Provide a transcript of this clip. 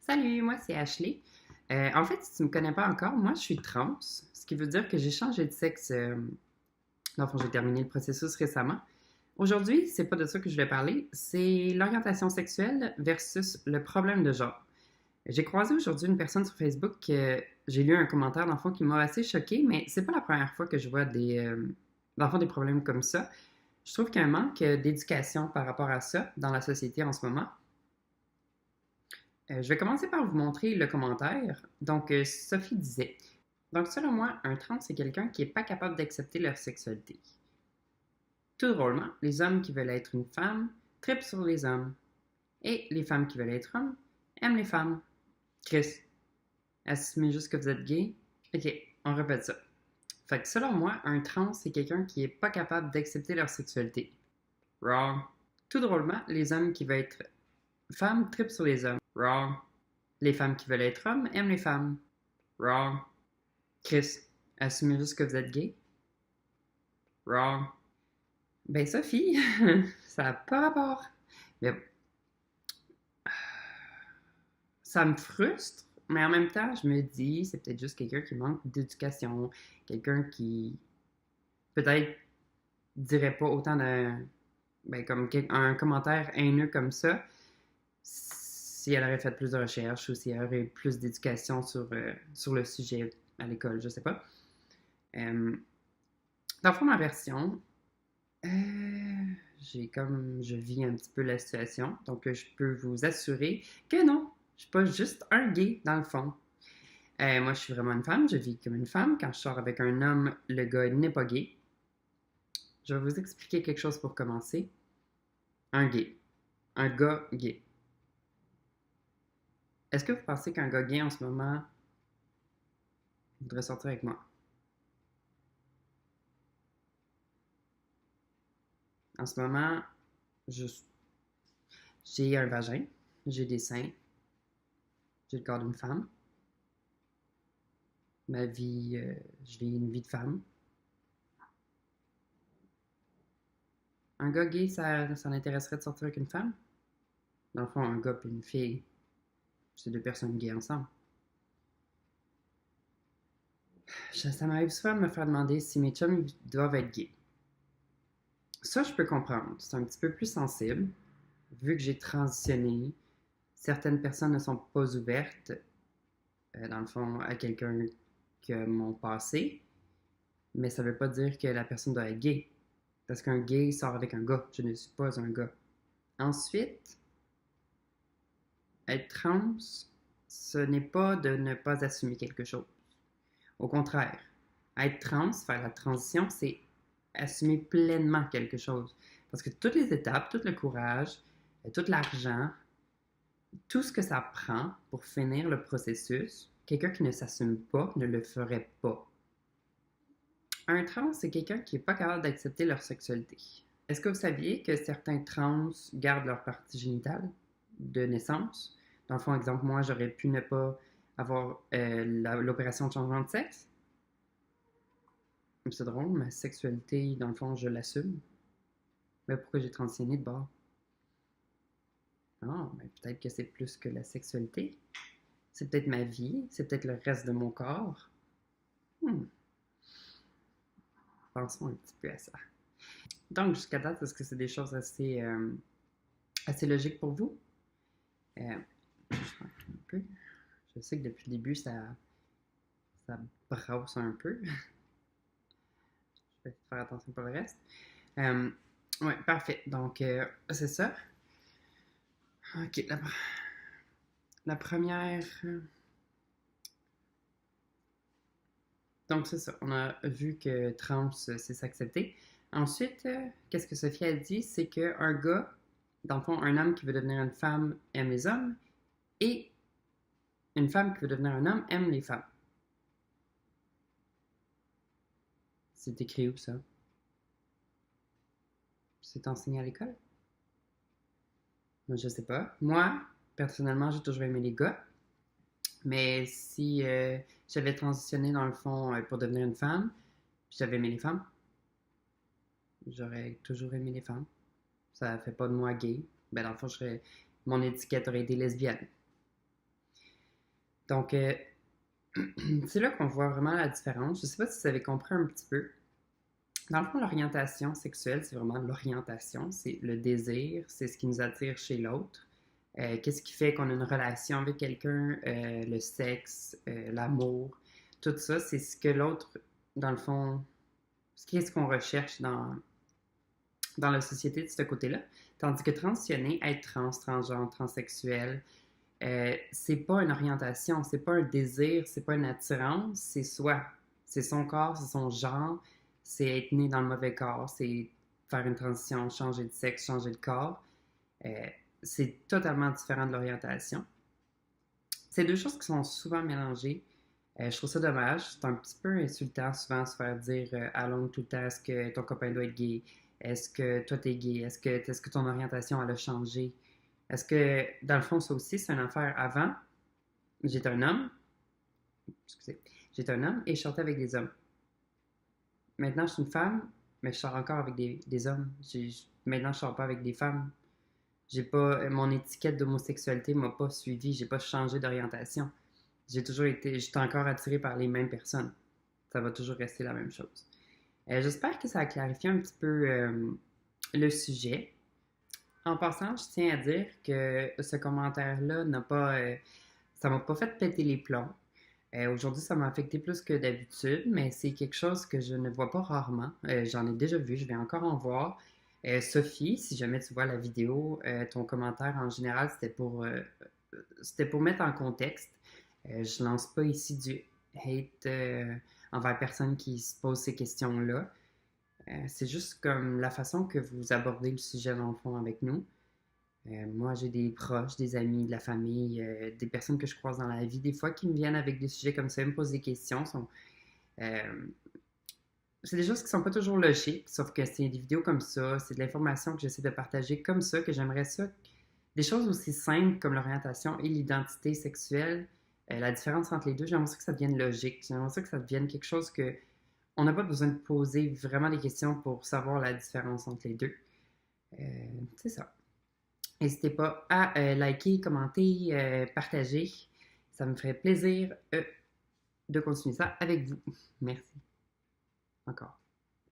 Salut, moi c'est Ashley. En fait, si tu ne me connais pas encore, moi je suis trans, ce qui veut dire que j'ai changé de sexe. Dans le fond, j'ai terminé le processus récemment. Aujourd'hui, c'est pas de ça que je vais parler, c'est l'orientation sexuelle versus le problème de genre. J'ai croisé aujourd'hui une personne sur Facebook que j'ai lu un commentaire dans le fond qui m'a assez choqué, mais c'est pas la première fois que je vois dans le fond, des problèmes comme ça. Je trouve qu'il y a un manque d'éducation par rapport à ça dans la société en ce moment. Je vais commencer par vous montrer le commentaire. Donc, Sophie disait, donc selon moi, un trans, c'est quelqu'un qui n'est pas capable d'accepter leur sexualité. Tout drôlement, les hommes qui veulent être une femme trippent sur les hommes. Et les femmes qui veulent être hommes aiment les femmes. Chris, assumez juste que vous êtes gay. Ok, on répète ça. Fait que selon moi, un trans, c'est quelqu'un qui n'est pas capable d'accepter leur sexualité. Wrong. Tout drôlement, les hommes qui veulent être femmes trippent sur les hommes. Wrong. Les femmes qui veulent être hommes aiment les femmes. Wrong. Chris, assumez juste que vous êtes gay. Wrong. Ben, Sophie, ça n'a pas rapport. Mais ça me frustre, mais en même temps, je me dis, c'est peut-être juste quelqu'un qui manque d'éducation, quelqu'un qui peut-être dirait pas autant de. Ben, comme un commentaire haineux comme ça, si elle aurait fait plus de recherches ou si elle aurait eu plus d'éducation sur le sujet à l'école, je sais pas. Dans le fond, ma version, je vis un petit peu la situation, donc je peux vous assurer que non, je suis pas juste un gay dans le fond. Moi, je suis vraiment une femme, je vis comme une femme. Quand je sors avec un homme, le gars n'est pas gay. Je vais vous expliquer quelque chose pour commencer. Un gay. Un gars gay. Est-ce que vous pensez qu'un gars gay en ce moment voudrait sortir avec moi? En ce moment, je- j'ai un vagin, j'ai des seins, j'ai le corps d'une femme. Ma vie, je vis une vie de femme. Un gars gay, ça l'intéresserait de sortir avec une femme? Dans le fond, un gars et une fille, c'est deux personnes gays ensemble. Ça m'arrive souvent de me faire demander si mes chums doivent être gays. Ça, je peux comprendre. C'est un petit peu plus sensible. Vu que j'ai transitionné, certaines personnes ne sont pas ouvertes, dans le fond, à quelqu'un que mon passé, mais ça ne veut pas dire que la personne doit être gay. Parce qu'un gay sort avec un gars. Je ne suis pas un gars. Ensuite, être trans, ce n'est pas de ne pas assumer quelque chose. Au contraire, être trans, faire la transition, c'est assumer pleinement quelque chose. Parce que toutes les étapes, tout le courage, tout l'argent, tout ce que ça prend pour finir le processus, quelqu'un qui ne s'assume pas ne le ferait pas. Un trans, c'est quelqu'un qui n'est pas capable d'accepter leur sexualité. Est-ce que vous saviez que certains trans gardent leur partie génitale de naissance? Dans le fond, exemple, moi, j'aurais pu ne pas avoir l'opération de changement de sexe. C'est drôle, ma sexualité, dans le fond, je l'assume. Mais pourquoi j'ai transitionné de bord? Ah, mais peut-être que c'est plus que la sexualité. C'est peut-être ma vie, c'est peut-être le reste de mon corps. Hmm. Pensons un petit peu à ça. Donc, jusqu'à date, est-ce que c'est des choses assez logiques pour vous? Je un peu. Je sais que depuis le début, ça brasse un peu. Je vais faire attention pour le reste. Oui, parfait. Donc, c'est ça. Ok, la première. Donc, c'est ça. On a vu que trans, c'est s'accepter. Ensuite, qu'est-ce que Sophie a dit? C'est qu'un gars, dans le fond, un homme qui veut devenir une femme aime les hommes et une femme qui veut devenir un homme aime les femmes. C'est écrit où ça? C'est enseigné à l'école? Moi, je sais pas. Moi, personnellement, j'ai toujours aimé les gars. Mais si j'avais transitionné dans le fond pour devenir une femme, puis j'avais aimé les femmes, j'aurais toujours aimé les femmes. Ça fait pas de moi gay. Ben, dans le fond, mon étiquette aurait été lesbienne. Donc, c'est là qu'on voit vraiment la différence. Je ne sais pas si vous avez compris un petit peu. Dans le fond, l'orientation sexuelle, c'est vraiment l'orientation, c'est le désir, c'est ce qui nous attire chez l'autre. Qu'est-ce qui fait qu'on a une relation avec quelqu'un, le sexe, l'amour, tout ça, c'est ce que l'autre, dans le fond, qu'est-ce qu'on recherche dans la société de ce côté-là. Tandis que transitionner, être trans, transgenre, transsexuel, c'est pas une orientation, c'est pas un désir, c'est pas une attirance, c'est soi. C'est son corps, c'est son genre, c'est être né dans le mauvais corps, c'est faire une transition, changer de sexe, changer de corps. Euh, c'est totalement différent de l'orientation. C'est deux choses qui sont souvent mélangées. Je trouve ça dommage. C'est un petit peu insultant souvent se faire dire à longue tout le temps est-ce que ton copain doit être gay? Est-ce que toi t'es gay? Est-ce que ton orientation elle a changé? Est-ce que dans le fond, ça aussi, c'est une affaire avant? J'étais un homme, excusez, j'étais un homme et je sortais avec des hommes. Maintenant, je suis une femme, mais je sors encore avec des hommes. Maintenant, je sors pas avec des femmes. J'ai pas, mon étiquette d'homosexualité m'a pas suivi, j'ai pas changé d'orientation. J'étais encore attiré par les mêmes personnes. Ça va toujours rester la même chose. J'espère que ça a clarifié un petit peu le sujet. En passant, je tiens à dire que ce commentaire-là ça m'a pas fait péter les plombs. Aujourd'hui, ça m'a affecté plus que d'habitude, mais c'est quelque chose que je ne vois pas rarement. J'en ai déjà vu, je vais encore en voir. Sophie, si jamais tu vois la vidéo, ton commentaire en général, c'était pour mettre en contexte. Je lance pas ici du hate envers personne qui se pose ces questions-là. C'est juste comme la façon que vous abordez le sujet dans le fond avec nous. Moi, j'ai des proches, des amis, de la famille, des personnes que je croise dans la vie, des fois qui me viennent avec des sujets comme ça, me posent des questions. Euh, c'est des choses qui sont pas toujours logiques, sauf que c'est des vidéos comme ça, c'est de l'information que j'essaie de partager comme ça, que j'aimerais ça. Des choses aussi simples comme l'orientation et l'identité sexuelle, la différence entre les deux, j'aimerais ça que ça devienne logique. J'aimerais ça que ça devienne quelque chose que on n'a pas besoin de poser vraiment des questions pour savoir la différence entre les deux. Euh, c'est ça. N'hésitez pas à liker, commenter, partager. Ça me ferait plaisir de continuer ça avec vous. Merci encore.